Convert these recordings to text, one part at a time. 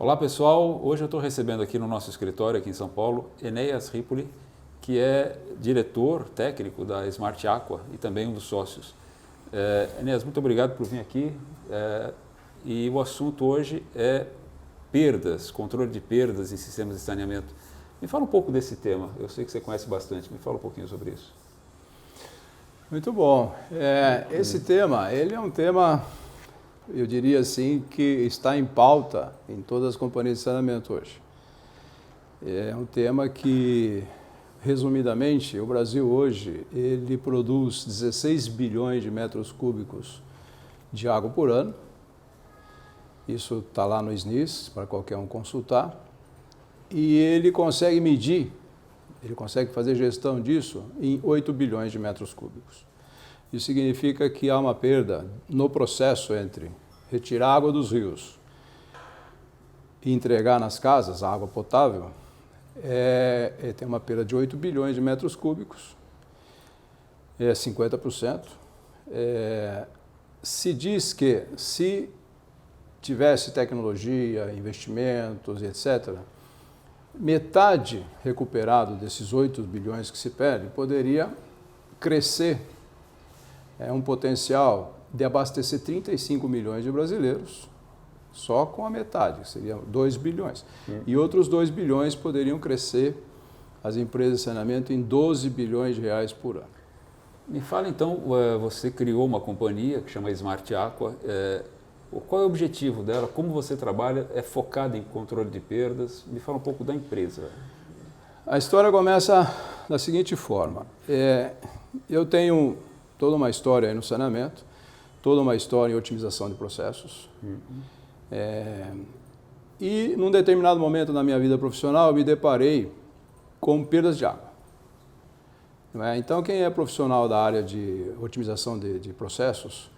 Olá pessoal, hoje eu estou recebendo aqui no nosso escritório, aqui em São Paulo, Enéas Ripoli, que é diretor técnico da Smart Aqua e também um dos sócios. Enéas, muito obrigado por vir aqui e o assunto hoje é perdas, controle de perdas em sistemas de saneamento. Me fala um pouco desse tema, eu sei que você conhece bastante, me fala um pouquinho sobre isso. Muito bom. Esse tema, ele é um tema, eu diria assim, que está em pauta em todas as companhias de saneamento hoje. É um tema que, resumidamente, o Brasil hoje, ele produz 16 bilhões de metros cúbicos de água por ano. Isso está lá no SNIS, para qualquer um consultar. E ele consegue medir, ele consegue fazer gestão disso em 8 bilhões de metros cúbicos. Isso significa que há uma perda no processo entre retirar água dos rios e entregar nas casas a água potável, tem uma perda de 8 bilhões de metros cúbicos, 50%. Se diz que se tivesse tecnologia, investimentos, etc., metade recuperado desses 8 bilhões que se perde poderia crescer um potencial de abastecer 35 milhões de brasileiros só com a metade, que seria 2 bilhões. E outros 2 bilhões poderiam crescer as empresas de saneamento em 12 bilhões de reais por ano. Me fala então, você criou uma companhia que chama Smart Aqua. Qual é o objetivo dela? Como você trabalha? É focada em controle de perdas? Me fala um pouco da empresa. A história começa da seguinte forma. Eu tenho toda uma história aí no saneamento, toda uma história em otimização de processos. E num determinado momento na minha vida profissional, eu me deparei com perdas de água. Então, quem é profissional da área de otimização de processos,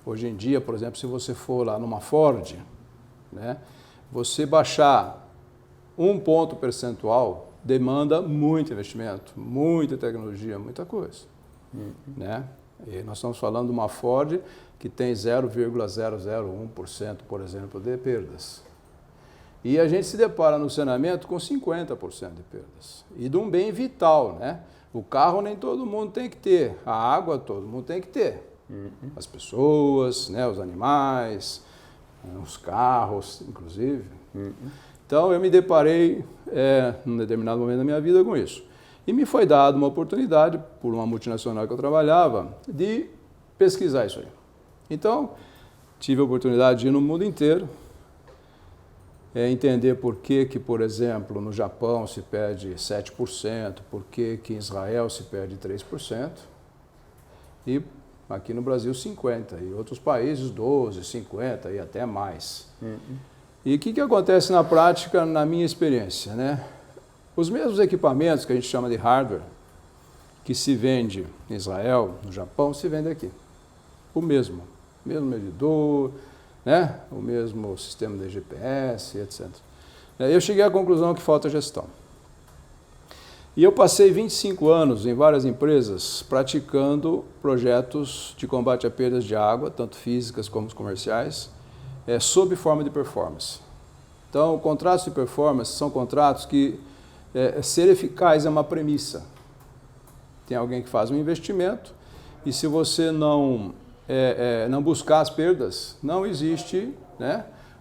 hoje em dia, por exemplo, se você for lá numa Ford, você baixar um ponto percentual demanda muito investimento, muita tecnologia, muita coisa. E nós estamos falando de uma Ford que tem 0,001%, por exemplo, de perdas. E a gente se depara no saneamento com 50% de perdas. E de um bem vital, O carro nem todo mundo tem que ter, a água todo mundo tem que ter. As pessoas, os animais, os carros, inclusive. Então, eu me deparei, num determinado momento da minha vida, com isso. E me foi dada uma oportunidade, por uma multinacional que eu trabalhava, de pesquisar isso aí. Então, tive a oportunidade de ir no mundo inteiro, entender por que, por exemplo, no Japão se perde 7%, por que em Israel se perde 3%, e aqui no Brasil 50%, e outros países 12%, 50% e até mais. E o que acontece na prática, na minha experiência? Os mesmos equipamentos que a gente chama de hardware, que se vende em Israel, no Japão, se vende aqui. O mesmo medidor, o mesmo sistema de GPS, etc. Eu cheguei à conclusão que falta gestão. E eu passei 25 anos em várias empresas praticando projetos de combate a perdas de água, tanto físicas como comerciais, sob forma de performance. Então, contratos de performance são contratos que ser eficaz é uma premissa. Tem alguém que faz um investimento e se você não buscar as perdas, não existe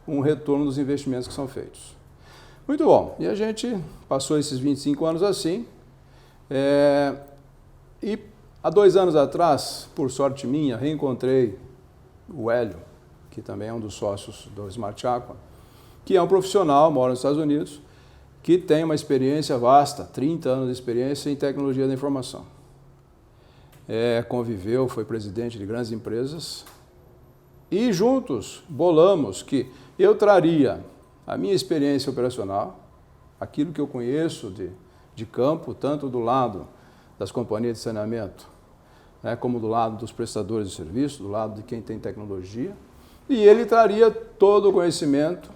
um retorno dos investimentos que são feitos. Muito bom. E a gente passou esses 25 anos assim. E há 2 anos atrás, por sorte minha, reencontrei o Hélio, que também é um dos sócios do Smart Aqua, que é um profissional, mora nos Estados Unidos, que tem uma experiência vasta, 30 anos de experiência em tecnologia da informação. Conviveu, foi presidente de grandes empresas e juntos bolamos que eu traria a minha experiência operacional, aquilo que eu conheço de campo, tanto do lado das companhias de saneamento, como do lado dos prestadores de serviço, do lado de quem tem tecnologia, e ele traria todo o conhecimento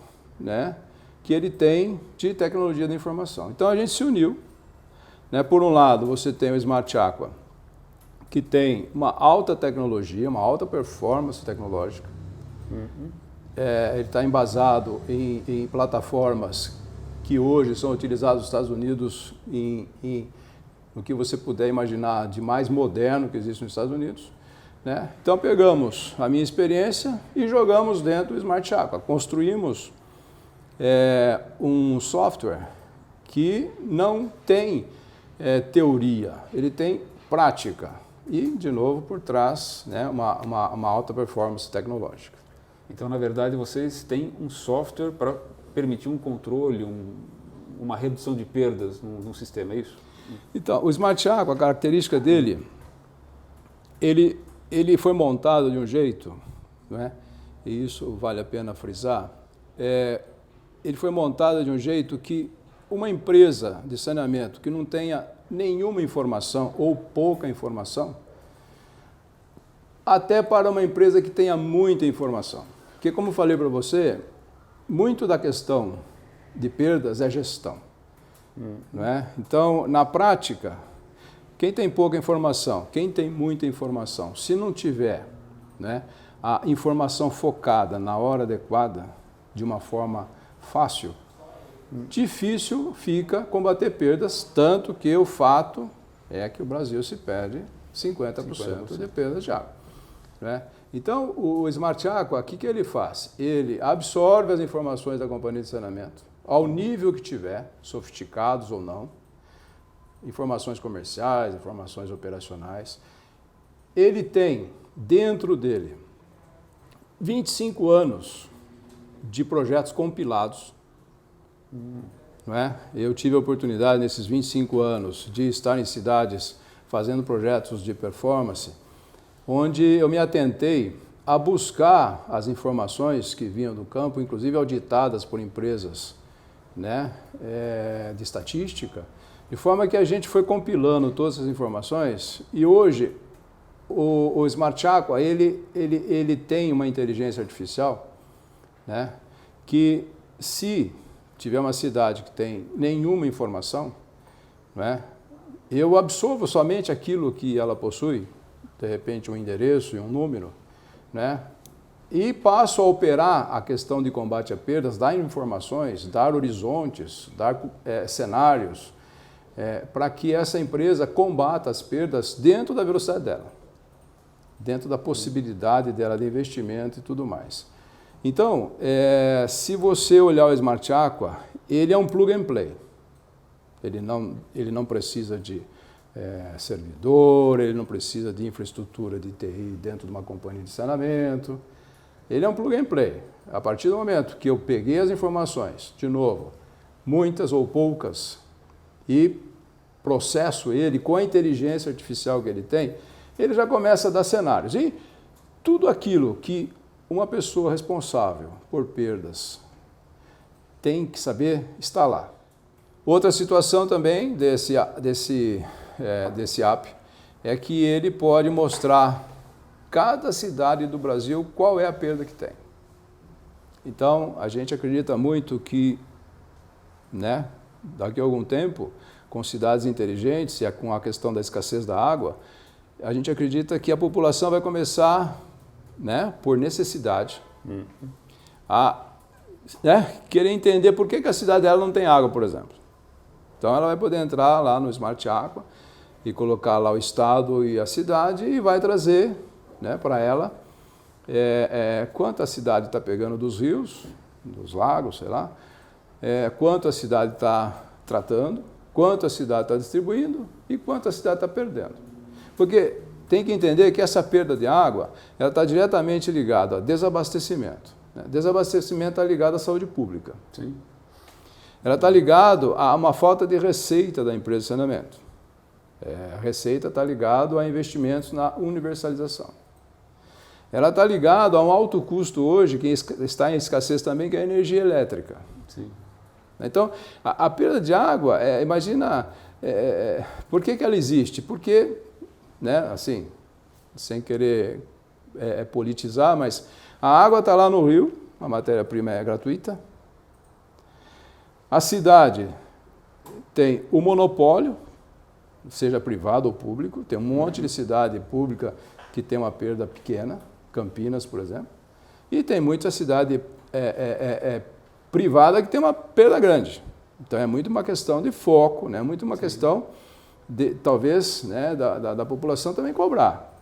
que ele tem de tecnologia da informação. Então a gente se uniu. Por um lado, você tem o Smart Aqua, que tem uma alta tecnologia, uma alta performance tecnológica, ele está embasado em plataformas que hoje são utilizadas nos Estados Unidos no que você puder imaginar de mais moderno que existe nos Estados Unidos. Né? Então pegamos a minha experiência e jogamos dentro do Smart Aqua. Construímos um software que não tem teoria, ele tem prática. E, de novo, por trás, né, uma alta performance tecnológica. Então, na verdade, vocês têm um software para permitir um controle, uma redução de perdas num sistema, é isso? Então, o Smart Aqua, a característica dele, ele foi montado de um jeito, né, e isso vale a pena frisar, ele foi montado de um jeito que uma empresa de saneamento que não tenha nenhuma informação ou pouca informação, até para uma empresa que tenha muita informação. Porque, como eu falei para você, muito da questão de perdas é gestão. Não é? Então, na prática, quem tem pouca informação, quem tem muita informação, se não tiver, né, a informação focada na hora adequada, de uma forma fácil, difícil fica combater perdas, tanto que o fato é que o Brasil se perde 50% de perdas de água. Né? Então, o Smart Aqua, o que ele faz? Ele absorve as informações da companhia de saneamento, ao nível que tiver, sofisticados ou não, informações comerciais, informações operacionais. Ele tem, dentro dele, 25 anos de projetos compilados. Não é? Eu tive a oportunidade, nesses 25 anos, de estar em cidades fazendo projetos de performance, onde eu me atentei a buscar as informações que vinham do campo, inclusive auditadas por empresas, né, de estatística, de forma que a gente foi compilando todas essas informações e hoje o Smart Aqua ele tem uma inteligência artificial, né, que se tiver uma cidade que tem nenhuma informação, né, eu absorvo somente aquilo que ela possui, de repente um endereço e um número, né? E passo a operar a questão de combate a perdas, dar informações, dar horizontes, dar cenários, para que essa empresa combata as perdas dentro da velocidade dela, dentro da possibilidade dela de investimento e tudo mais. Então, se você olhar o Smart Aqua, ele é um plug and play. Ele não precisa de servidor, ele não precisa de infraestrutura de TI dentro de uma companhia de saneamento. Ele é um plug and play. A partir do momento que eu peguei as informações, de novo, muitas ou poucas, e processo ele com a inteligência artificial que ele tem, ele já começa a dar cenários. E tudo aquilo que uma pessoa responsável por perdas tem que saber está lá. Outra situação também desse app é que ele pode mostrar cada cidade do Brasil qual é a perda que tem. Então, a gente acredita muito que, né, daqui a algum tempo, com cidades inteligentes e com a questão da escassez da água, a gente acredita que a população vai começar, né, por necessidade, a querer entender por que a cidade dela não tem água, por exemplo. Então, ela vai poder entrar lá no Smart Aqua e colocar lá o estado e a cidade e vai trazer, né, para ela quanto a cidade está pegando dos rios, dos lagos, sei lá, quanto a cidade está tratando, quanto a cidade está distribuindo e quanto a cidade está perdendo. Porque tem que entender que essa perda de água ela está diretamente ligada a desabastecimento. Né? Desabastecimento está ligado à saúde pública. Sim. Ela está ligada a uma falta de receita da empresa de saneamento. A receita está ligada a investimentos na universalização. Ela está ligada a um alto custo hoje, que está em escassez também, que é a energia elétrica. Sim. Então, a perda de água, imagina, por que ela existe? Porque, né, assim, sem querer politizar, mas a água está lá no rio, a matéria-prima é gratuita. A cidade tem o monopólio, seja privado ou público, tem um monte de cidade pública que tem uma perda pequena, Campinas, por exemplo, E tem muita cidade privada que tem uma perda grande. Então é muito uma questão de foco, né? Muito uma questão de, talvez, né, da população também cobrar.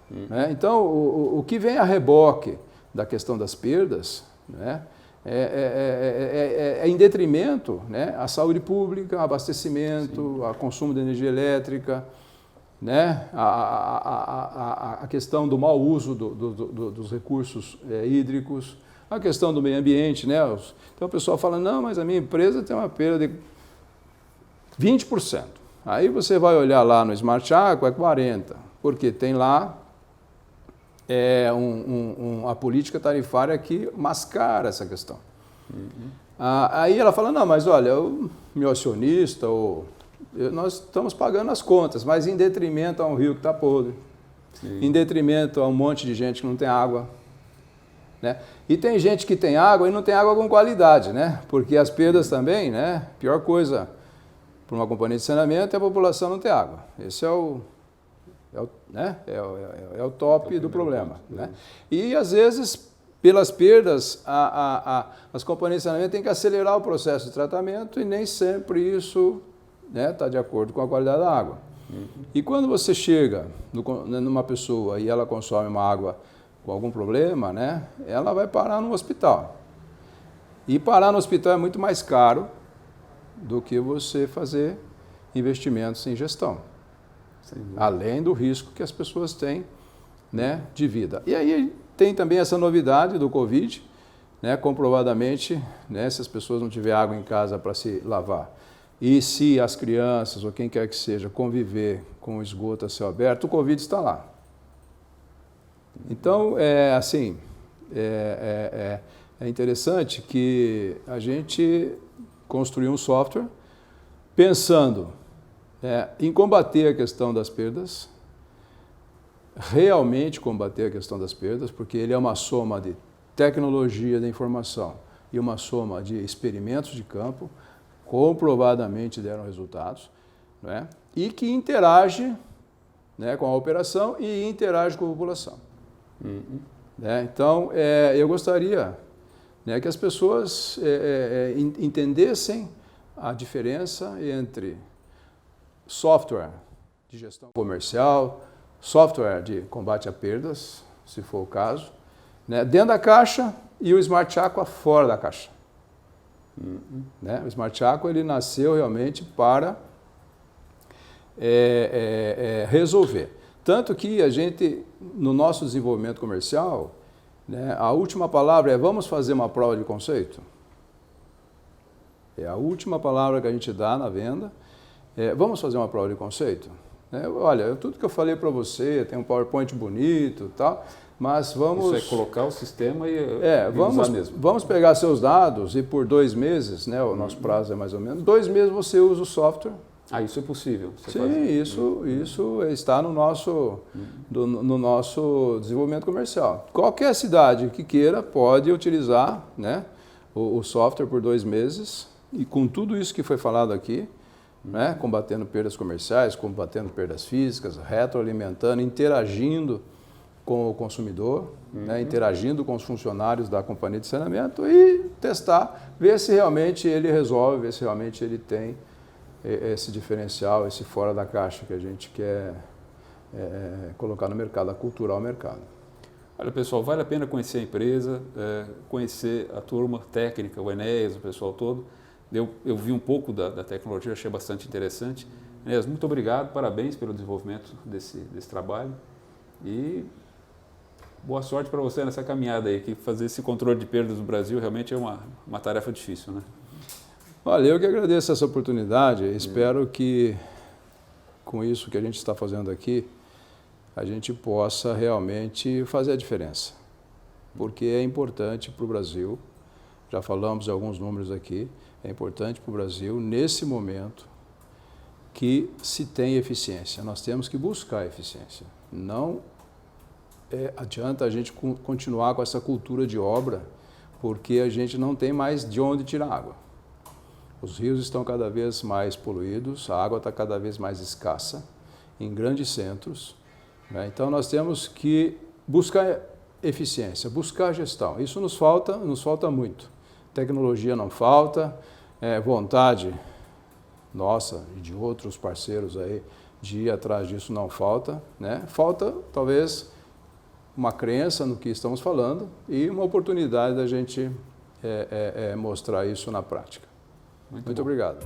Né? Então o que vem a reboque da questão das perdas, né, em detrimento, né, à saúde pública, abastecimento, ao consumo de energia elétrica, né, a questão do mau uso dos recursos hídricos, a questão do meio ambiente, né? Então o pessoal fala, não, mas a minha empresa tem uma perda de 20%. Aí você vai olhar lá no Smart Aqua, é 40%, porque tem lá a política tarifária que mascara essa questão. Aí ela fala, não, mas olha, o meu acionista, nós estamos pagando as contas, mas em detrimento a um rio que está podre, em detrimento a um monte de gente que não tem água. Né? E tem gente que tem água e não tem água com qualidade, né? Porque as perdas também, né? Pior coisa para uma companhia de saneamento é a população não ter água. Esse é o top do problema. Né? E às vezes, pelas perdas, as companhias de saneamento têm que acelerar o processo de tratamento e nem sempre isso está de acordo com a qualidade da água. E quando você chega numa pessoa e ela consome uma água com algum problema, né, ela vai parar no hospital. E parar no hospital é muito mais caro do que você fazer investimentos em gestão. Além do risco que as pessoas têm, né, de vida. E aí tem também essa novidade do Covid, né, comprovadamente, né, se as pessoas não tiverem água em casa para se lavar, e se as crianças ou quem quer que seja conviver com o esgoto a céu aberto, o Covid está lá. Então, é interessante que a gente construiu um software pensando em combater a questão das perdas, realmente combater a questão das perdas, porque ele é uma soma de tecnologia da informação e uma soma de experimentos de campo, comprovadamente deram resultados, né? E que interage, né, com a operação e interage com a população. Então, eu gostaria, né, que as pessoas entendessem a diferença entre software de gestão comercial, software de combate a perdas, se for o caso, né, dentro da caixa, e o Smart Aqua fora da caixa. Né? O Smart Aqua ele nasceu realmente para resolver. Tanto que a gente, no nosso desenvolvimento comercial, né, a última palavra é vamos fazer uma prova de conceito? É a última palavra que a gente dá na venda. Vamos fazer uma prova de conceito? Olha, tudo que eu falei para você, tem um PowerPoint bonito e tal, mas vamos... Isso é colocar o sistema e usar mesmo. Vamos pegar seus dados e por 2 meses, né, o nosso prazo é mais ou menos, 2 meses você usa o software. Isso é possível? Sim, isso está no nosso desenvolvimento comercial. Qualquer cidade que queira pode utilizar, né, o software por 2 meses e com tudo isso que foi falado aqui, né, combatendo perdas comerciais, combatendo perdas físicas, retroalimentando, interagindo com o consumidor, né, interagindo com os funcionários da companhia de saneamento e testar, ver se realmente ele resolve, ver se realmente ele tem esse diferencial, esse fora da caixa que a gente quer colocar no mercado, aculturar o mercado. Olha, pessoal, vale a pena conhecer a empresa, conhecer a turma técnica, o Enéas, o pessoal todo. Eu vi um pouco da tecnologia, achei bastante interessante. Enéas, muito obrigado, parabéns pelo desenvolvimento desse trabalho e boa sorte para você nessa caminhada aí, que fazer esse controle de perdas no Brasil realmente é uma tarefa difícil, né? Olha, eu que agradeço essa oportunidade, espero que com isso que a gente está fazendo aqui, a gente possa realmente fazer a diferença, porque é importante para o Brasil, já falamos de alguns números aqui, é importante para o Brasil, nesse momento, que se tem eficiência. Nós temos que buscar eficiência. Não adianta a gente continuar com essa cultura de obra, porque a gente não tem mais de onde tirar água. Os rios estão cada vez mais poluídos, a água está cada vez mais escassa em grandes centros, né? Então nós temos que buscar eficiência, buscar gestão. Isso nos falta muito. Tecnologia não falta, vontade nossa e de outros parceiros aí de ir atrás disso não falta, né? Falta talvez uma crença no que estamos falando e uma oportunidade da gente mostrar isso na prática. Muito obrigado.